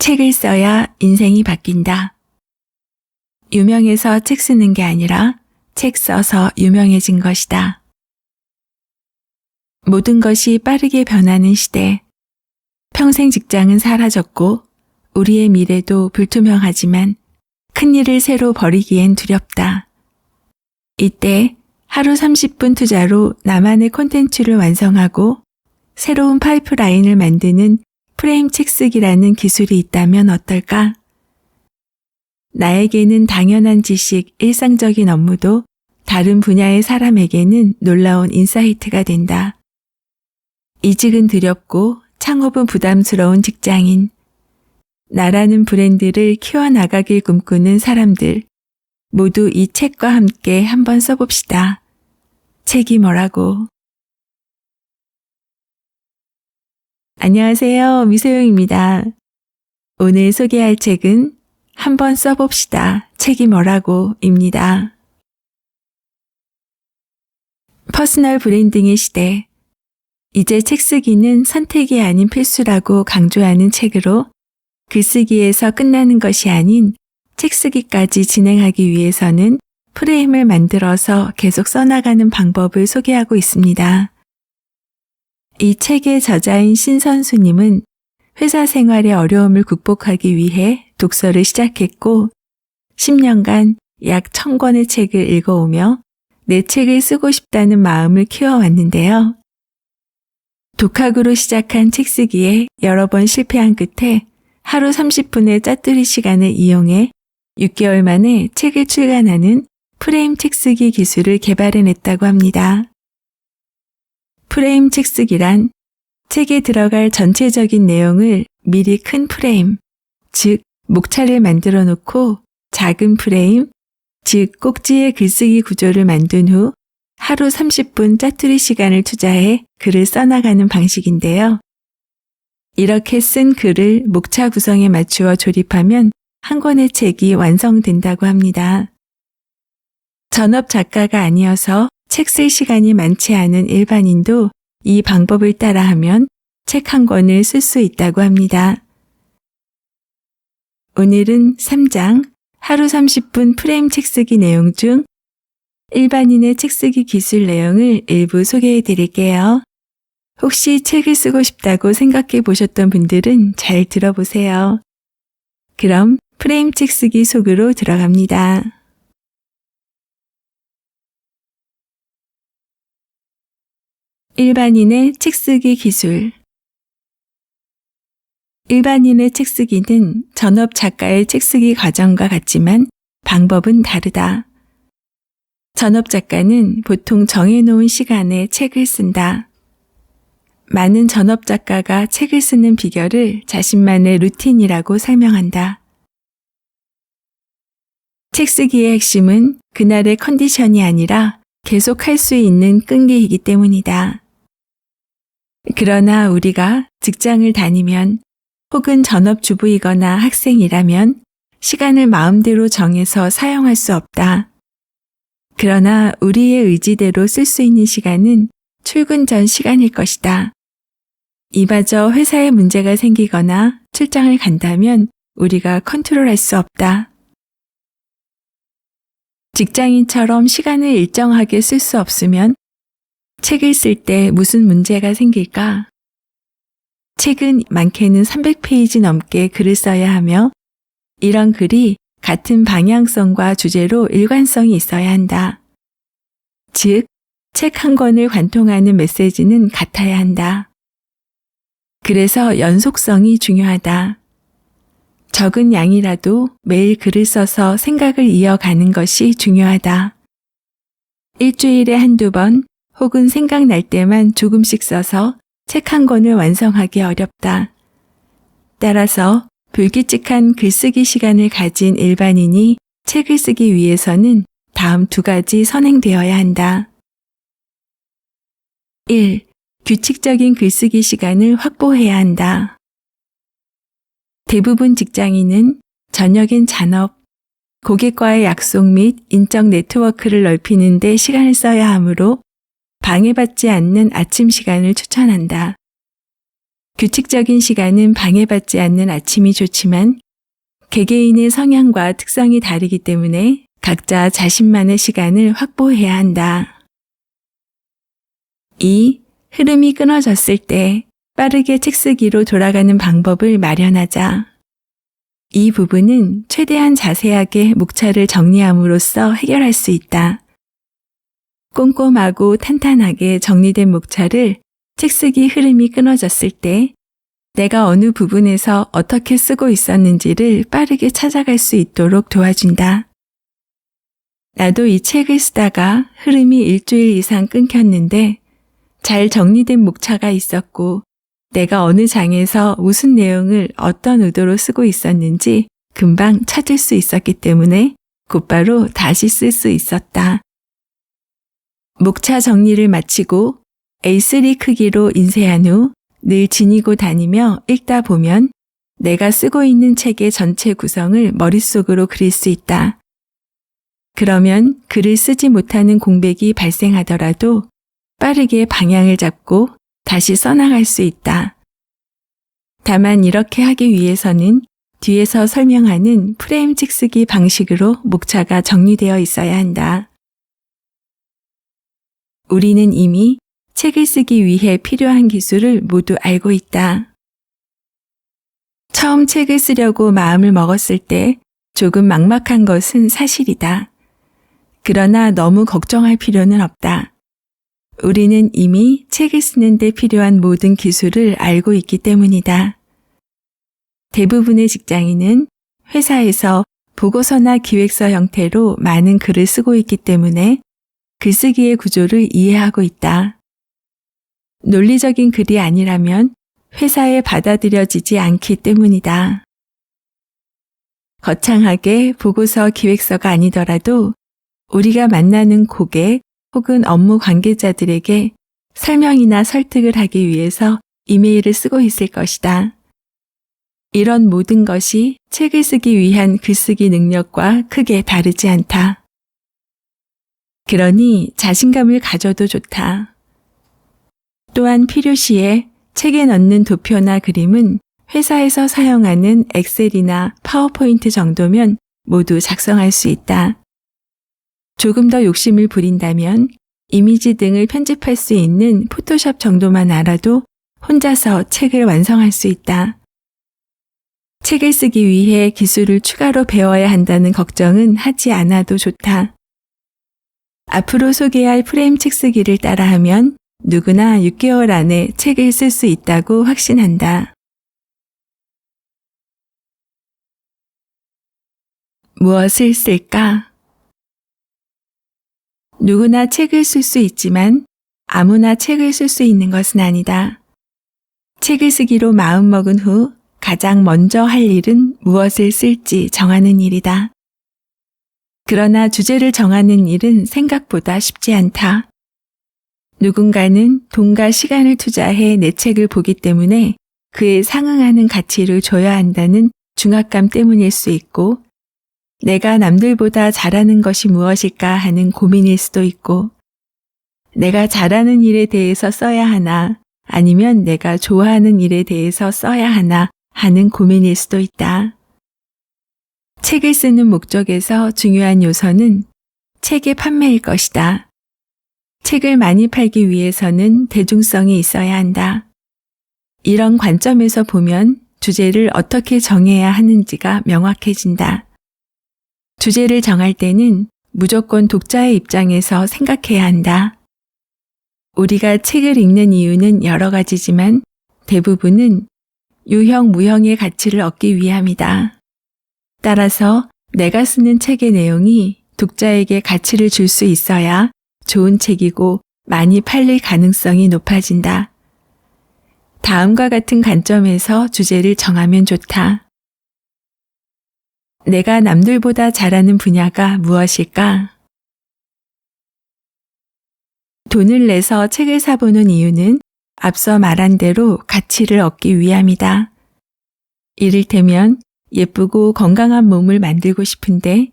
책을 써야 인생이 바뀐다. 유명해서 책 쓰는 게 아니라 책 써서 유명해진 것이다. 모든 것이 빠르게 변하는 시대. 평생 직장은 사라졌고 우리의 미래도 불투명하지만 큰 일을 새로 벌이기엔 두렵다. 이때 하루 30분 투자로 나만의 콘텐츠를 완성하고 새로운 파이프라인을 만드는 프레임 책 쓰기라는 기술이 있다면 어떨까? 나에게는 당연한 지식, 일상적인 업무도 다른 분야의 사람에게는 놀라운 인사이트가 된다. 이직은 두렵고 창업은 부담스러운 직장인, 나라는 브랜드를 키워나가길 꿈꾸는 사람들, 모두 이 책과 함께 한번 써봅시다. 책이 뭐라고? 안녕하세요. 미소영입니다. 오늘 소개할 책은 한번 써봅시다. 책이 뭐라고?입니다. 퍼스널 브랜딩의 시대. 이제 책 쓰기는 선택이 아닌 필수라고 강조하는 책으로 글쓰기에서 끝나는 것이 아닌 책 쓰기까지 진행하기 위해서는 프레임을 만들어서 계속 써나가는 방법을 소개하고 있습니다. 이 책의 저자인 신선수님은 회사 생활의 어려움을 극복하기 위해 독서를 시작했고 10년간 약 1000권의 책을 읽어오며 내 책을 쓰고 싶다는 마음을 키워왔는데요. 독학으로 시작한 책 쓰기에 여러 번 실패한 끝에 하루 30분의 짜투리 시간을 이용해 6개월 만에 책을 출간하는 프레임 책 쓰기 기술을 개발해냈다고 합니다. 프레임 책 쓰기란 책에 들어갈 전체적인 내용을 미리 큰 프레임, 즉 목차를 만들어 놓고 작은 프레임, 즉 꼭지의 글쓰기 구조를 만든 후 하루 30분 짜투리 시간을 투자해 글을 써나가는 방식인데요. 이렇게 쓴 글을 목차 구성에 맞추어 조립하면 한 권의 책이 완성된다고 합니다. 전업 작가가 아니어서 책 쓸 시간이 많지 않은 일반인도 이 방법을 따라하면 책 한 권을 쓸 수 있다고 합니다. 오늘은 3장 하루 30분 프레임 책 쓰기 내용 중 일반인의 책 쓰기 기술 내용을 일부 소개해 드릴게요. 혹시 책을 쓰고 싶다고 생각해 보셨던 분들은 잘 들어보세요. 그럼 프레임 책 쓰기 속으로 들어갑니다. 일반인의 책 쓰기 기술. 일반인의 책 쓰기는 전업 작가의 책 쓰기 과정과 같지만 방법은 다르다. 전업 작가는 보통 정해놓은 시간에 책을 쓴다. 많은 전업 작가가 책을 쓰는 비결을 자신만의 루틴이라고 설명한다. 책 쓰기의 핵심은 그날의 컨디션이 아니라 계속 할 수 있는 끈기이기 때문이다. 그러나 우리가 직장을 다니면 혹은 전업주부이거나 학생이라면 시간을 마음대로 정해서 사용할 수 없다. 그러나 우리의 의지대로 쓸 수 있는 시간은 출근 전 시간일 것이다. 이마저 회사에 문제가 생기거나 출장을 간다면 우리가 컨트롤할 수 없다. 직장인처럼 시간을 일정하게 쓸 수 없으면 책을 쓸 때 무슨 문제가 생길까? 책은 많게는 300페이지 넘게 글을 써야 하며 이런 글이 같은 방향성과 주제로 일관성이 있어야 한다. 즉, 책 한 권을 관통하는 메시지는 같아야 한다. 그래서 연속성이 중요하다. 적은 양이라도 매일 글을 써서 생각을 이어가는 것이 중요하다. 일주일에 한두 번 혹은 생각날 때만 조금씩 써서 책 한 권을 완성하기 어렵다. 따라서 불규칙한 글쓰기 시간을 가진 일반인이 책을 쓰기 위해서는 다음 두 가지 선행되어야 한다. 1. 규칙적인 글쓰기 시간을 확보해야 한다. 대부분 직장인은 저녁엔 잔업, 고객과의 약속 및 인적 네트워크를 넓히는 데 시간을 써야 하므로 방해받지 않는 아침 시간을 추천한다. 규칙적인 시간은 방해받지 않는 아침이 좋지만 개개인의 성향과 특성이 다르기 때문에 각자 자신만의 시간을 확보해야 한다. 2. 흐름이 끊어졌을 때 빠르게 책 쓰기로 돌아가는 방법을 마련하자. 이 부분은 최대한 자세하게 목차를 정리함으로써 해결할 수 있다. 꼼꼼하고 탄탄하게 정리된 목차를 책 쓰기 흐름이 끊어졌을 때 내가 어느 부분에서 어떻게 쓰고 있었는지를 빠르게 찾아갈 수 있도록 도와준다. 나도 이 책을 쓰다가 흐름이 일주일 이상 끊겼는데 잘 정리된 목차가 있었고 내가 어느 장에서 무슨 내용을 어떤 의도로 쓰고 있었는지 금방 찾을 수 있었기 때문에 곧바로 다시 쓸 수 있었다. 목차 정리를 마치고 A3 크기로 인쇄한 후 늘 지니고 다니며 읽다 보면 내가 쓰고 있는 책의 전체 구성을 머릿속으로 그릴 수 있다. 그러면 글을 쓰지 못하는 공백이 발생하더라도 빠르게 방향을 잡고 다시 써나갈 수 있다. 다만 이렇게 하기 위해서는 뒤에서 설명하는 프레임 책 쓰기 방식으로 목차가 정리되어 있어야 한다. 우리는 이미 책을 쓰기 위해 필요한 기술을 모두 알고 있다. 처음 책을 쓰려고 마음을 먹었을 때 조금 막막한 것은 사실이다. 그러나 너무 걱정할 필요는 없다. 우리는 이미 책을 쓰는 데 필요한 모든 기술을 알고 있기 때문이다. 대부분의 직장인은 회사에서 보고서나 기획서 형태로 많은 글을 쓰고 있기 때문에 글쓰기의 구조를 이해하고 있다. 논리적인 글이 아니라면 회사에 받아들여지지 않기 때문이다. 거창하게 보고서 기획서가 아니더라도 우리가 만나는 고객 혹은 업무 관계자들에게 설명이나 설득을 하기 위해서 이메일을 쓰고 있을 것이다. 이런 모든 것이 책을 쓰기 위한 글쓰기 능력과 크게 다르지 않다. 그러니 자신감을 가져도 좋다. 또한 필요시에 책에 넣는 도표나 그림은 회사에서 사용하는 엑셀이나 파워포인트 정도면 모두 작성할 수 있다. 조금 더 욕심을 부린다면 이미지 등을 편집할 수 있는 포토샵 정도만 알아도 혼자서 책을 완성할 수 있다. 책을 쓰기 위해 기술을 추가로 배워야 한다는 걱정은 하지 않아도 좋다. 앞으로 소개할 프레임 책 쓰기를 따라하면 누구나 6개월 안에 책을 쓸 수 있다고 확신한다. 무엇을 쓸까? 누구나 책을 쓸 수 있지만 아무나 책을 쓸 수 있는 것은 아니다. 책을 쓰기로 마음먹은 후 가장 먼저 할 일은 무엇을 쓸지 정하는 일이다. 그러나 주제를 정하는 일은 생각보다 쉽지 않다. 누군가는 돈과 시간을 투자해 내 책을 보기 때문에 그에 상응하는 가치를 줘야 한다는 중압감 때문일 수 있고, 내가 남들보다 잘하는 것이 무엇일까 하는 고민일 수도 있고, 내가 잘하는 일에 대해서 써야 하나 아니면 내가 좋아하는 일에 대해서 써야 하나 하는 고민일 수도 있다. 책을 쓰는 목적에서 중요한 요소는 책의 판매일 것이다. 책을 많이 팔기 위해서는 대중성이 있어야 한다. 이런 관점에서 보면 주제를 어떻게 정해야 하는지가 명확해진다. 주제를 정할 때는 무조건 독자의 입장에서 생각해야 한다. 우리가 책을 읽는 이유는 여러 가지지만 대부분은 유형, 무형의 가치를 얻기 위함이다. 따라서 내가 쓰는 책의 내용이 독자에게 가치를 줄 수 있어야 좋은 책이고 많이 팔릴 가능성이 높아진다. 다음과 같은 관점에서 주제를 정하면 좋다. 내가 남들보다 잘하는 분야가 무엇일까? 돈을 내서 책을 사보는 이유는 앞서 말한 대로 가치를 얻기 위함이다. 이를테면 예쁘고 건강한 몸을 만들고 싶은데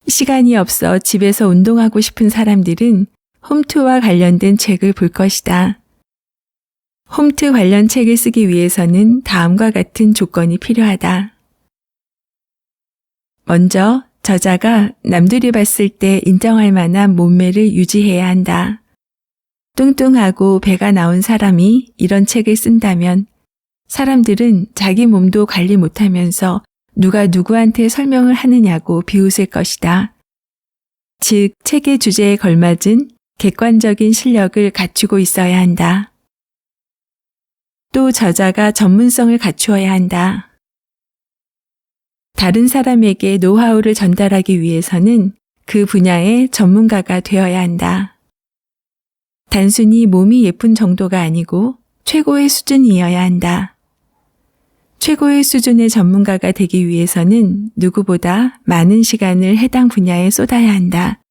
시간이 없어 집에서 운동하고 싶은 사람들은 홈트와 관련된 책을 볼 것이다. 홈트 관련 책을 쓰기 위해서는 다음과 같은 조건이 필요하다. 먼저 저자가 남들이 봤을 때 인정할 만한 몸매를 유지해야 한다. 뚱뚱하고 배가 나온 사람이 이런 책을 쓴다면 사람들은 자기 몸도 관리 못하면서 누가 누구한테 설명을 하느냐고 비웃을 것이다. 즉, 책의 주제에 걸맞은 객관적인 실력을 갖추고 있어야 한다. 또 저자가 전문성을 갖추어야 한다. 다른 사람에게 노하우를 전달하기 위해서는 그 분야의 전문가가 되어야 한다. 단순히 몸이 예쁜 정도가 아니고 최고의 수준이어야 한다. 최고의 수준의 전문가가 되기 위해서는 누구보다 많은 시간을 해당 분야에 쏟아야 한다.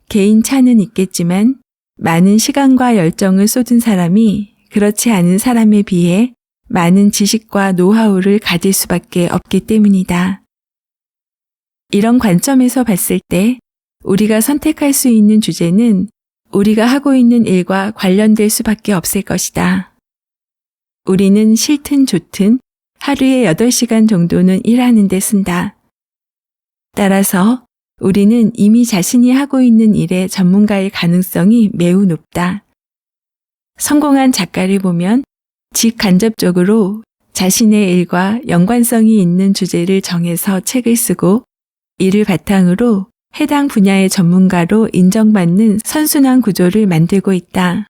개인 차는 있겠지만 많은 시간과 열정을 쏟은 사람이 그렇지 않은 사람에 비해 많은 지식과 노하우를 가질 수밖에 없기 때문이다. 이런 관점에서 봤을 때 우리가 선택할 수 있는 주제는 우리가 하고 있는 일과 관련될 수밖에 없을 것이다. 우리는 싫든 좋든 하루에 8시간 정도는 일하는 데 쓴다. 따라서 우리는 이미 자신이 하고 있는 일의 전문가일 가능성이 매우 높다. 성공한 작가를 보면 직간접적으로 자신의 일과 연관성이 있는 주제를 정해서 책을 쓰고 이를 바탕으로 해당 분야의 전문가로 인정받는 선순환 구조를 만들고 있다.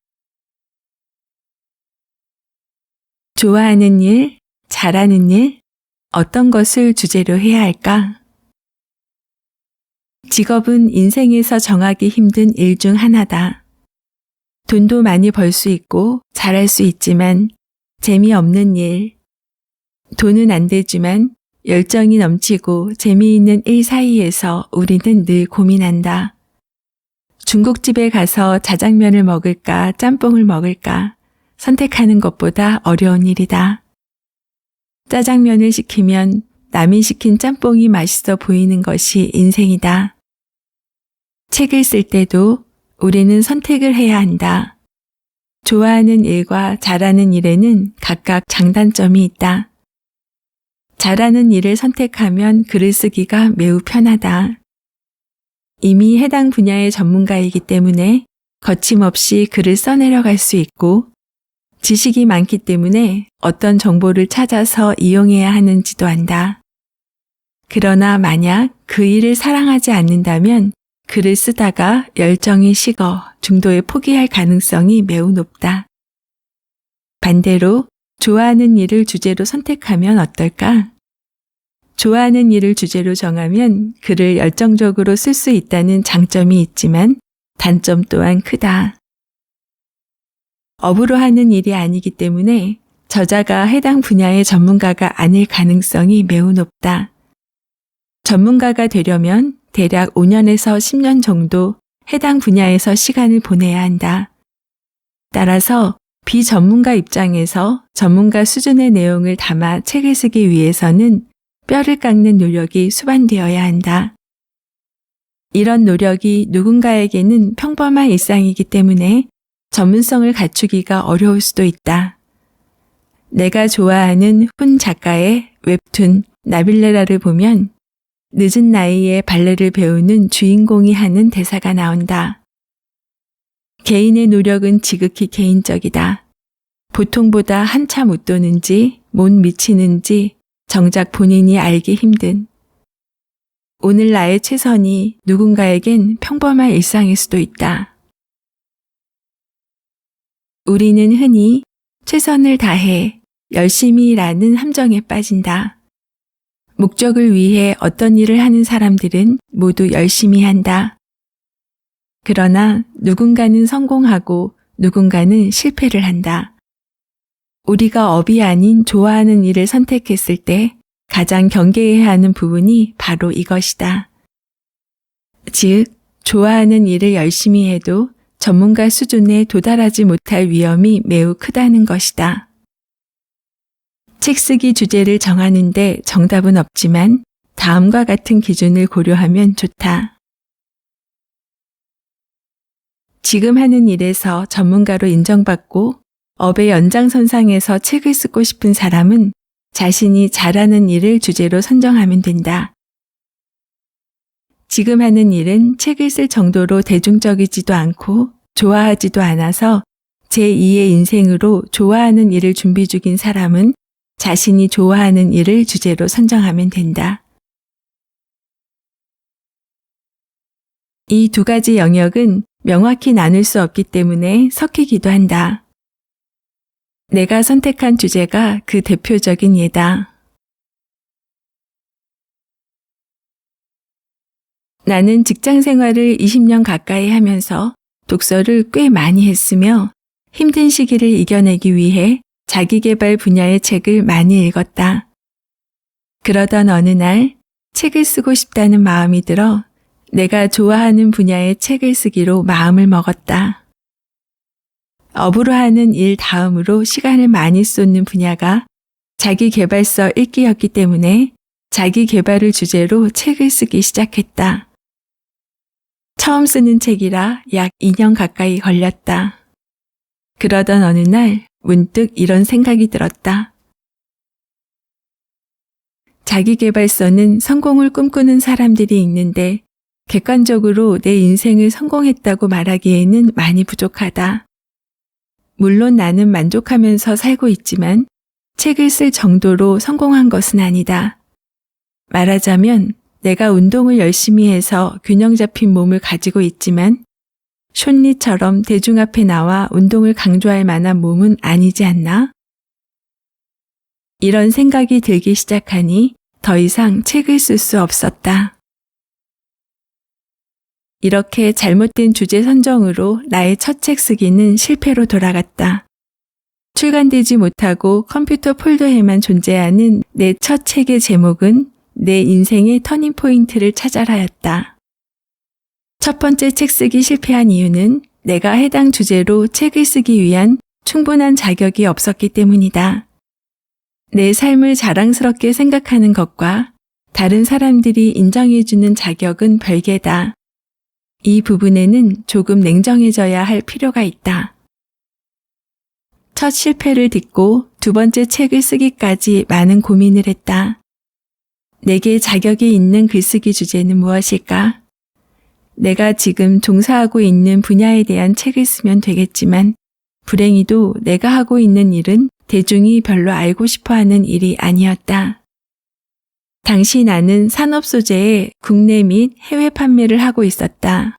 좋아하는 일, 잘하는 일, 어떤 것을 주제로 해야 할까? 직업은 인생에서 정하기 힘든 일 중 하나다. 돈도 많이 벌 수 있고 잘할 수 있지만 재미없는 일, 돈은 안 되지만 열정이 넘치고 재미있는 일 사이에서 우리는 늘 고민한다. 중국집에 가서 자장면을 먹을까 짬뽕을 먹을까 선택하는 것보다 어려운 일이다. 짜장면을 시키면 남이 시킨 짬뽕이 맛있어 보이는 것이 인생이다. 책을 쓸 때도 우리는 선택을 해야 한다. 좋아하는 일과 잘하는 일에는 각각 장단점이 있다. 잘하는 일을 선택하면 글을 쓰기가 매우 편하다. 이미 해당 분야의 전문가이기 때문에 거침없이 글을 써내려갈 수 있고 지식이 많기 때문에 어떤 정보를 찾아서 이용해야 하는지도 안다. 그러나 만약 그 일을 사랑하지 않는다면 글을 쓰다가 열정이 식어 중도에 포기할 가능성이 매우 높다. 반대로 좋아하는 일을 주제로 선택하면 어떨까? 좋아하는 일을 주제로 정하면 글을 열정적으로 쓸 수 있다는 장점이 있지만 단점 또한 크다. 업으로 하는 일이 아니기 때문에 저자가 해당 분야의 전문가가 아닐 가능성이 매우 높다. 전문가가 되려면 대략 5년에서 10년 정도 해당 분야에서 시간을 보내야 한다. 따라서 비전문가 입장에서 전문가 수준의 내용을 담아 책을 쓰기 위해서는 뼈를 깎는 노력이 수반되어야 한다. 이런 노력이 누군가에게는 평범한 일상이기 때문에 전문성을 갖추기가 어려울 수도 있다. 내가 좋아하는 훈 작가의 웹툰 나빌레라를 보면 늦은 나이에 발레를 배우는 주인공이 하는 대사가 나온다. 개인의 노력은 지극히 개인적이다. 보통보다 한참 웃도는지 못 미치는지 정작 본인이 알기 힘든. 오늘 나의 최선이 누군가에겐 평범한 일상일 수도 있다. 우리는 흔히 최선을 다해 열심히 라는 함정에 빠진다. 목적을 위해 어떤 일을 하는 사람들은 모두 열심히 한다. 그러나 누군가는 성공하고 누군가는 실패를 한다. 우리가 업이 아닌 좋아하는 일을 선택했을 때 가장 경계해야 하는 부분이 바로 이것이다. 즉, 좋아하는 일을 열심히 해도 전문가 수준에 도달하지 못할 위험이 매우 크다는 것이다. 책 쓰기 주제를 정하는데 정답은 없지만 다음과 같은 기준을 고려하면 좋다. 지금 하는 일에서 전문가로 인정받고 업의 연장선상에서 책을 쓰고 싶은 사람은 자신이 잘하는 일을 주제로 선정하면 된다. 지금 하는 일은 책을 쓸 정도로 대중적이지도 않고 좋아하지도 않아서 제2의 인생으로 좋아하는 일을 준비 중인 사람은 자신이 좋아하는 일을 주제로 선정하면 된다. 이 두 가지 영역은 명확히 나눌 수 없기 때문에 섞이기도 한다. 내가 선택한 주제가 그 대표적인 예다. 나는 직장 생활을 20년 가까이 하면서 독서를 꽤 많이 했으며 힘든 시기를 이겨내기 위해 자기계발 분야의 책을 많이 읽었다. 그러던 어느 날 책을 쓰고 싶다는 마음이 들어 내가 좋아하는 분야의 책을 쓰기로 마음을 먹었다. 업으로 하는 일 다음으로 시간을 많이 쏟는 분야가 자기계발서 읽기였기 때문에 자기계발을 주제로 책을 쓰기 시작했다. 처음 쓰는 책이라 약 2년 가까이 걸렸다. 그러던 어느 날 문득 이런 생각이 들었다. 자기계발서는 성공을 꿈꾸는 사람들이 읽는데 객관적으로 내 인생을 성공했다고 말하기에는 많이 부족하다. 물론 나는 만족하면서 살고 있지만 책을 쓸 정도로 성공한 것은 아니다. 말하자면 내가 운동을 열심히 해서 균형 잡힌 몸을 가지고 있지만 숀리처럼 대중 앞에 나와 운동을 강조할 만한 몸은 아니지 않나? 이런 생각이 들기 시작하니 더 이상 책을 쓸 수 없었다. 이렇게 잘못된 주제 선정으로 나의 첫 책 쓰기는 실패로 돌아갔다. 출간되지 못하고 컴퓨터 폴더에만 존재하는 내 첫 책의 제목은 내 인생의 터닝포인트를 찾아라였다. 첫 번째 책 쓰기 실패한 이유는 내가 해당 주제로 책을 쓰기 위한 충분한 자격이 없었기 때문이다. 내 삶을 자랑스럽게 생각하는 것과 다른 사람들이 인정해주는 자격은 별개다. 이 부분에는 조금 냉정해져야 할 필요가 있다. 첫 실패를 딛고 두 번째 책을 쓰기까지 많은 고민을 했다. 내게 자격이 있는 글쓰기 주제는 무엇일까? 내가 지금 종사하고 있는 분야에 대한 책을 쓰면 되겠지만 불행히도 내가 하고 있는 일은 대중이 별로 알고 싶어하는 일이 아니었다. 당시 나는 산업 소재의 국내 및 해외 판매를 하고 있었다.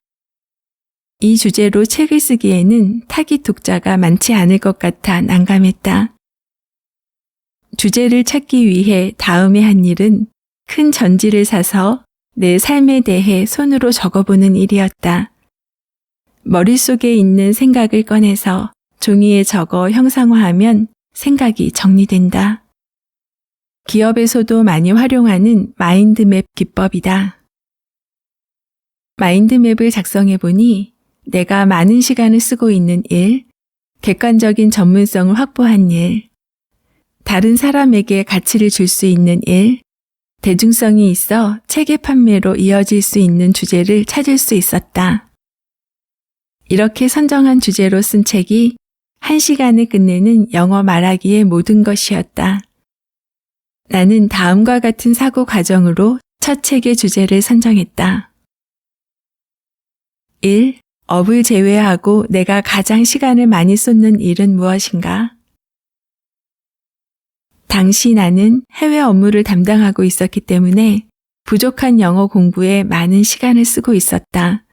이 주제로 책을 쓰기에는 타깃 독자가 많지 않을 것 같아 난감했다. 주제를 찾기 위해 다음에 한 일은 큰 전지를 사서 내 삶에 대해 손으로 적어보는 일이었다. 머릿속에 있는 생각을 꺼내서 종이에 적어 형상화하면 생각이 정리된다. 기업에서도 많이 활용하는 마인드맵 기법이다. 마인드맵을 작성해보니 내가 많은 시간을 쓰고 있는 일, 객관적인 전문성을 확보한 일, 다른 사람에게 가치를 줄 수 있는 일, 대중성이 있어 책의 판매로 이어질 수 있는 주제를 찾을 수 있었다. 이렇게 선정한 주제로 쓴 책이 1시간에 끝내는 영어 말하기의 모든 것이었다. 나는 다음과 같은 사고 과정으로 첫 책의 주제를 선정했다. 1. 업을 제외하고 내가 가장 시간을 많이 쏟는 일은 무엇인가? 당시 나는 해외 업무를 담당하고 있었기 때문에 부족한 영어 공부에 많은 시간을 쓰고 있었다.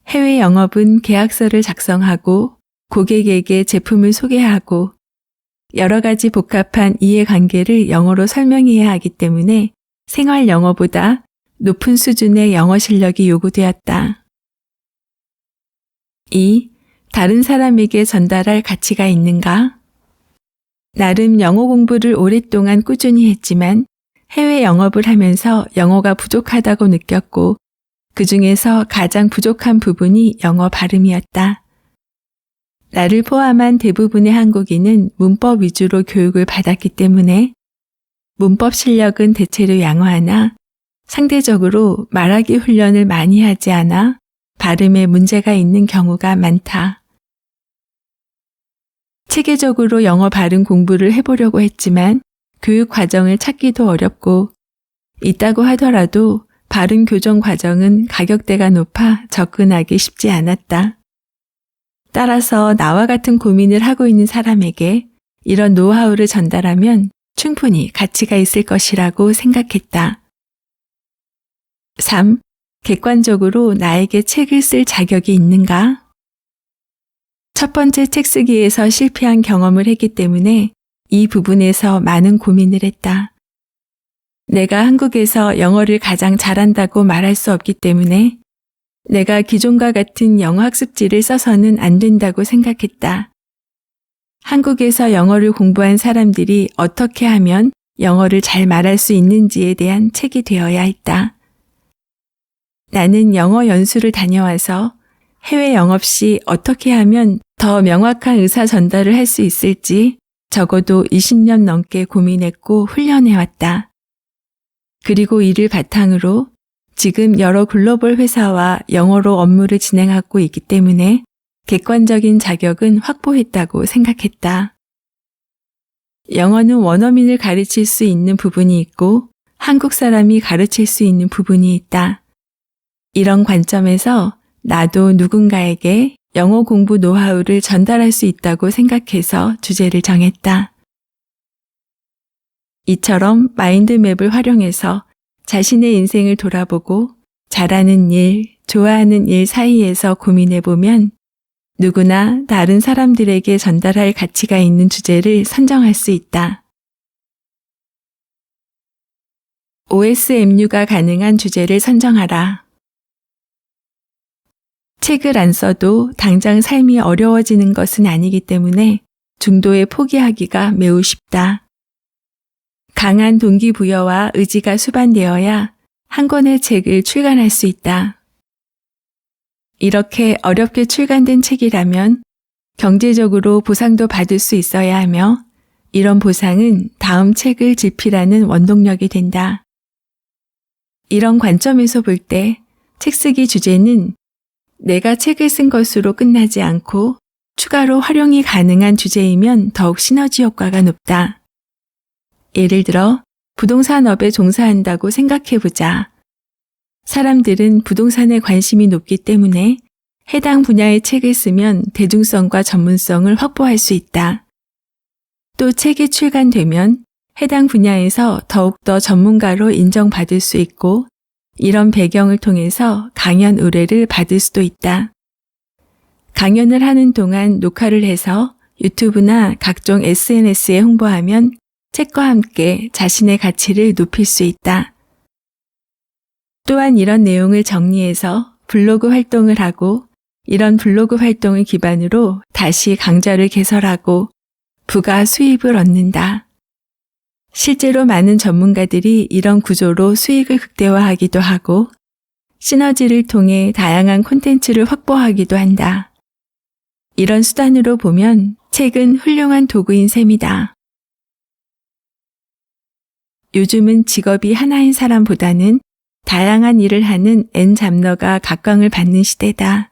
해외 영업은 계약서를 작성하고 고객에게 제품을 소개하고 여러 가지 복잡한 이해관계를 영어로 설명해야 하기 때문에 생활 영어보다 높은 수준의 영어 실력이 요구되었다. 2. 다른 사람에게 전달할 가치가 있는가? 나름 영어 공부를 오랫동안 꾸준히 했지만 해외 영업을 하면서 영어가 부족하다고 느꼈고 그 중에서 가장 부족한 부분이 영어 발음이었다. 나를 포함한 대부분의 한국인은 문법 위주로 교육을 받았기 때문에 문법 실력은 대체로 양호하나 상대적으로 말하기 훈련을 많이 하지 않아 발음에 문제가 있는 경우가 많다. 체계적으로 영어 발음 공부를 해보려고 했지만 교육 과정을 찾기도 어렵고 있다고 하더라도 발음 교정 과정은 가격대가 높아 접근하기 쉽지 않았다. 따라서 나와 같은 고민을 하고 있는 사람에게 이런 노하우를 전달하면 충분히 가치가 있을 것이라고 생각했다. 3. 객관적으로 나에게 책을 쓸 자격이 있는가? 첫 번째 책 쓰기에서 실패한 경험을 했기 때문에 이 부분에서 많은 고민을 했다. 내가 한국에서 영어를 가장 잘한다고 말할 수 없기 때문에 내가 기존과 같은 영어 학습지를 써서는 안 된다고 생각했다. 한국에서 영어를 공부한 사람들이 어떻게 하면 영어를 잘 말할 수 있는지에 대한 책이 되어야 했다. 나는 영어 연수를 다녀와서 해외 영업 시 어떻게 하면 더 명확한 의사 전달을 할 수 있을지 적어도 20년 넘게 고민했고 훈련해왔다. 그리고 이를 바탕으로 지금 여러 글로벌 회사와 영어로 업무를 진행하고 있기 때문에 객관적인 자격은 확보했다고 생각했다. 영어는 원어민을 가르칠 수 있는 부분이 있고 한국 사람이 가르칠 수 있는 부분이 있다. 이런 관점에서 나도 누군가에게 영어 공부 노하우를 전달할 수 있다고 생각해서 주제를 정했다. 이처럼 마인드맵을 활용해서 자신의 인생을 돌아보고 잘하는 일, 좋아하는 일 사이에서 고민해보면 누구나 다른 사람들에게 전달할 가치가 있는 주제를 선정할 수 있다. OSMU가 가능한 주제를 선정하라. 책을 안 써도 당장 삶이 어려워지는 것은 아니기 때문에 중도에 포기하기가 매우 쉽다. 강한 동기부여와 의지가 수반되어야 한 권의 책을 출간할 수 있다. 이렇게 어렵게 출간된 책이라면 경제적으로 보상도 받을 수 있어야 하며 이런 보상은 다음 책을 집필하는 원동력이 된다. 이런 관점에서 볼 때 책 쓰기 주제는 내가 책을 쓴 것으로 끝나지 않고 추가로 활용이 가능한 주제이면 더욱 시너지 효과가 높다. 예를 들어 부동산업에 종사한다고 생각해보자. 사람들은 부동산에 관심이 높기 때문에 해당 분야의 책을 쓰면 대중성과 전문성을 확보할 수 있다. 또 책이 출간되면 해당 분야에서 더욱더 전문가로 인정받을 수 있고 이런 배경을 통해서 강연 의뢰를 받을 수도 있다. 강연을 하는 동안 녹화를 해서 유튜브나 각종 SNS에 홍보하면 책과 함께 자신의 가치를 높일 수 있다. 또한 이런 내용을 정리해서 블로그 활동을 하고 이런 블로그 활동을 기반으로 다시 강좌를 개설하고 부가 수입을 얻는다. 실제로 많은 전문가들이 이런 구조로 수익을 극대화하기도 하고 시너지를 통해 다양한 콘텐츠를 확보하기도 한다. 이런 수단으로 보면 책은 훌륭한 도구인 셈이다. 요즘은 직업이 하나인 사람보다는 다양한 일을 하는 N 잡너가 각광을 받는 시대다.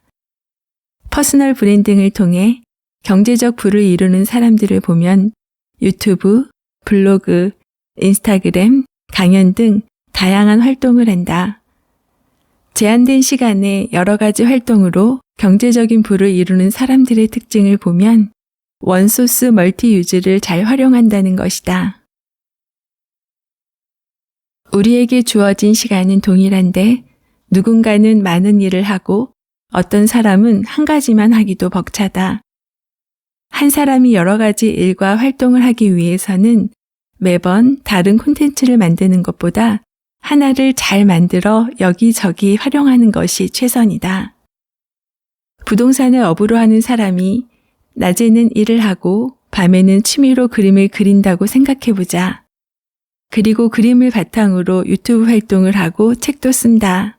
퍼스널 브랜딩을 통해 경제적 부를 이루는 사람들을 보면 유튜브, 블로그, 인스타그램, 강연 등 다양한 활동을 한다. 제한된 시간에 여러 가지 활동으로 경제적인 부를 이루는 사람들의 특징을 보면 원소스 멀티 유즈를 잘 활용한다는 것이다. 우리에게 주어진 시간은 동일한데 누군가는 많은 일을 하고 어떤 사람은 한 가지만 하기도 벅차다. 한 사람이 여러 가지 일과 활동을 하기 위해서는 매번 다른 콘텐츠를 만드는 것보다 하나를 잘 만들어 여기저기 활용하는 것이 최선이다. 부동산을 업으로 하는 사람이 낮에는 일을 하고 밤에는 취미로 그림을 그린다고 생각해보자. 그리고 그림을 바탕으로 유튜브 활동을 하고 책도 쓴다.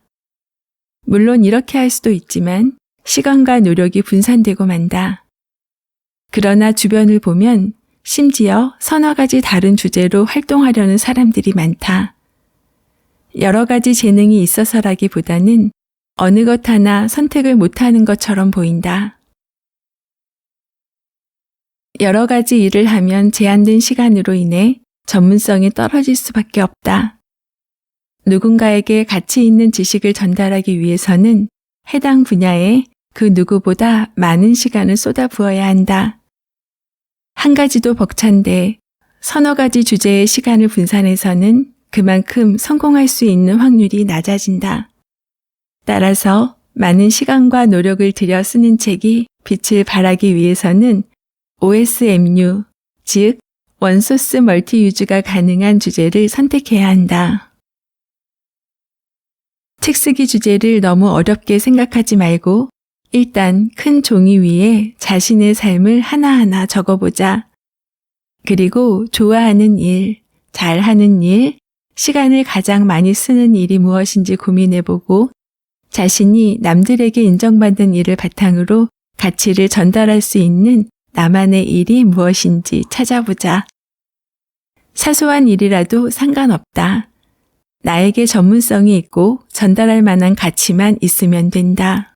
물론 이렇게 할 수도 있지만 시간과 노력이 분산되고 만다. 그러나 주변을 보면 심지어 서너 가지 다른 주제로 활동하려는 사람들이 많다. 여러 가지 재능이 있어서라기보다는 어느 것 하나 선택을 못하는 것처럼 보인다. 여러 가지 일을 하면 제한된 시간으로 인해 전문성이 떨어질 수밖에 없다. 누군가에게 가치 있는 지식을 전달하기 위해서는 해당 분야에 그 누구보다 많은 시간을 쏟아부어야 한다. 한 가지도 벅찬데 서너 가지 주제의 시간을 분산해서는 그만큼 성공할 수 있는 확률이 낮아진다. 따라서 많은 시간과 노력을 들여 쓰는 책이 빛을 발하기 위해서는 OSMU, 즉 원소스 멀티유즈가 가능한 주제를 선택해야 한다. 책 쓰기 주제를 너무 어렵게 생각하지 말고 일단 큰 종이 위에 자신의 삶을 하나하나 적어보자. 그리고 좋아하는 일, 잘하는 일, 시간을 가장 많이 쓰는 일이 무엇인지 고민해보고 자신이 남들에게 인정받는 일을 바탕으로 가치를 전달할 수 있는 나만의 일이 무엇인지 찾아보자. 사소한 일이라도 상관없다. 나에게 전문성이 있고 전달할 만한 가치만 있으면 된다.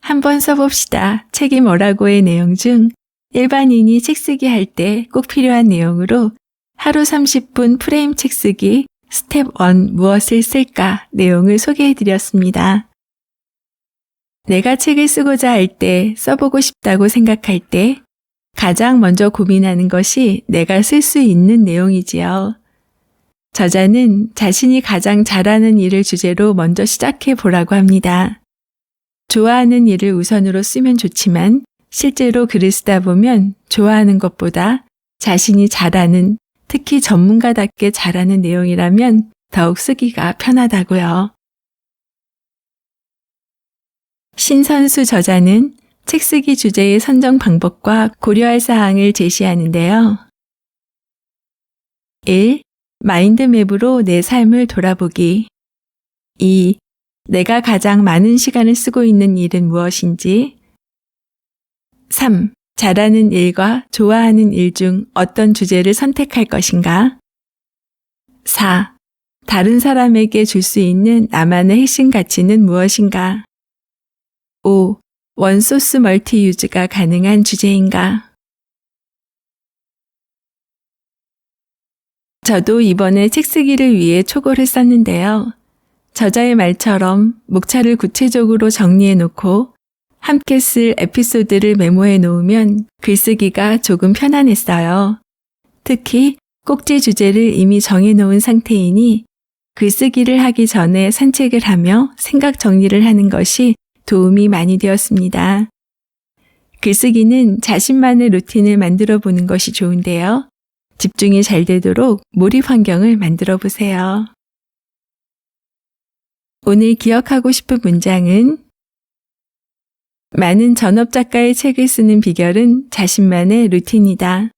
한번 써봅시다. 책이 뭐라고의 내용 중 일반인이 책 쓰기 할 때 꼭 필요한 내용으로 하루 30분 프레임 책 쓰기 스텝 1 무엇을 쓸까 내용을 소개해드렸습니다. 내가 책을 쓰고자 할 때 써보고 싶다고 생각할 때 가장 먼저 고민하는 것이 내가 쓸 수 있는 내용이지요. 저자는 자신이 가장 잘하는 일을 주제로 먼저 시작해 보라고 합니다. 좋아하는 일을 우선으로 쓰면 좋지만 실제로 글을 쓰다 보면 좋아하는 것보다 자신이 잘하는, 특히 전문가답게 잘하는 내용이라면 더욱 쓰기가 편하다고요. 신선수 저자는 책 쓰기 주제의 선정 방법과 고려할 사항을 제시하는데요. 1. 마인드맵으로 내 삶을 돌아보기. 2. 내가 가장 많은 시간을 쓰고 있는 일은 무엇인지. 3. 잘하는 일과 좋아하는 일 중 어떤 주제를 선택할 것인가. 4. 다른 사람에게 줄 수 있는 나만의 핵심 가치는 무엇인가. 5. 원소스 멀티유즈가 가능한 주제인가. 저도 이번에 책 쓰기를 위해 초고를 썼는데요. 저자의 말처럼 목차를 구체적으로 정리해 놓고 함께 쓸 에피소드를 메모해 놓으면 글쓰기가 조금 편안했어요. 특히 꼭지 주제를 이미 정해 놓은 상태이니 글쓰기를 하기 전에 산책을 하며 생각 정리를 하는 것이 도움이 많이 되었습니다. 글쓰기는 자신만의 루틴을 만들어 보는 것이 좋은데요. 집중이 잘 되도록 몰입 환경을 만들어 보세요. 오늘 기억하고 싶은 문장은 많은 전업 작가의 책을 쓰는 비결은 자신만의 루틴이다.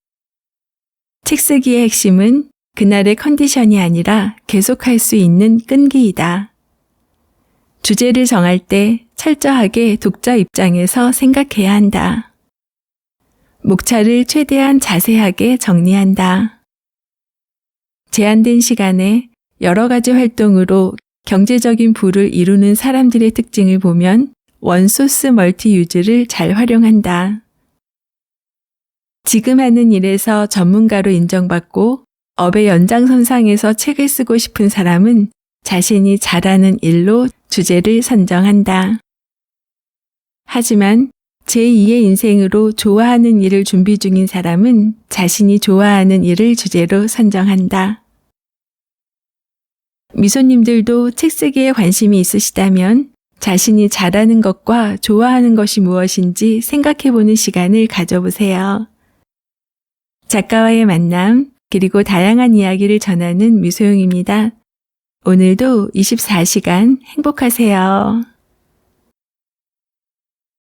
책 쓰기의 핵심은 그날의 컨디션이 아니라 계속할 수 있는 끈기이다. 주제를 정할 때 철저하게 독자 입장에서 생각해야 한다. 목차를 최대한 자세하게 정리한다. 제한된 시간에 여러 가지 활동으로 경제적인 부를 이루는 사람들의 특징을 보면 원소스 멀티유즈를 잘 활용한다. 지금 하는 일에서 전문가로 인정받고 업의 연장선상에서 책을 쓰고 싶은 사람은 자신이 잘하는 일로 주제를 선정한다. 하지만 제2의 인생으로 좋아하는 일을 준비 중인 사람은 자신이 좋아하는 일을 주제로 선정한다. 미소님들도 책 쓰기에 관심이 있으시다면 자신이 잘하는 것과 좋아하는 것이 무엇인지 생각해보는 시간을 가져보세요. 작가와의 만남, 그리고 다양한 이야기를 전하는 미소영입니다. 오늘도 24시간 행복하세요.